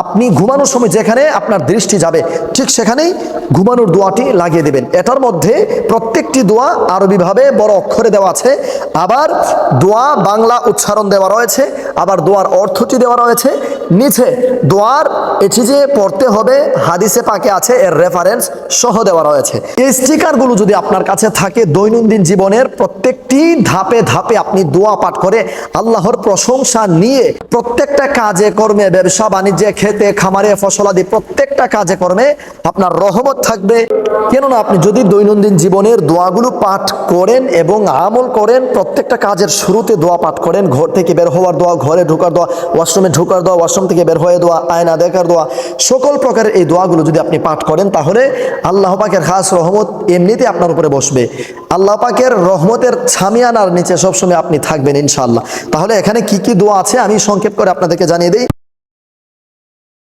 আপনি ঘুমানোর সময় যেখানে আপনার দৃষ্টি যাবে ঠিক সেখানেই ঘুমানোর দোয়াটি লাগিয়ে দেবেন। এটার মধ্যে প্রত্যেকটি দোয়া আরবিভাবে বড় অক্ষরে দেওয়া আছে, আবার দোয়া বাংলা উচ্চারণ দেওয়া রয়েছে, আবার দোয়ার অর্থটি দেওয়া রয়েছে। নিচে দোয়ার এটি যে পড়তে হবে হাদিসে পাকে আছে, এর রেফারেন্স সহ দেওয়া রয়েছে। এই স্টিকারগুলো যদি আপনার কাছে থাকে, দৈনন্দিন জীবনের প্রত্যেকটি ধাপে ধাপে আপনি দোয়া পাঠ করে আল্লাহর প্রশংসা নিয়ে প্রত্যেকটা কাজে কর্মে, ব্যবসা বাণিজ্যে, খেতে খামারে, ফসলাদি প্রত্যেকটা কাজে কর্মে আপনার রহমত থাকবে। কেননা আপনি যদি দৈনন্দিন জীবনের দোয়াগুলো পাঠ করেন এবং আমল করেন, প্রত্যেকটা কাজের শুরুতে দোয়া পাঠ করেন, ঘর থেকে বের হওয়ার দোয়া, ঘরে ঢোকার দোয়া, ওয়াশরুমে ঢোকার দোয়া, ওয়াশরুম থেকে বের হয়ে দোয়া, আয়না দেখার দোয়া, সকল প্রকারের এই দোয়াগুলো যদি আপনি পাঠ করেন, তাহলে আল্লাহ পাকের খাস রহমত এমনিতে আপনার উপরে বসবে। আল্লাহ পাকের রহমতের ছামিয়ানার নিচে সবসময় আপনি থাকবেন ইনশাআল্লাহ। তাহলে এখানে কি কি দোয়া আছে আমি সংক্ষেপ করে আপনাদেরকে জানিয়ে দিই।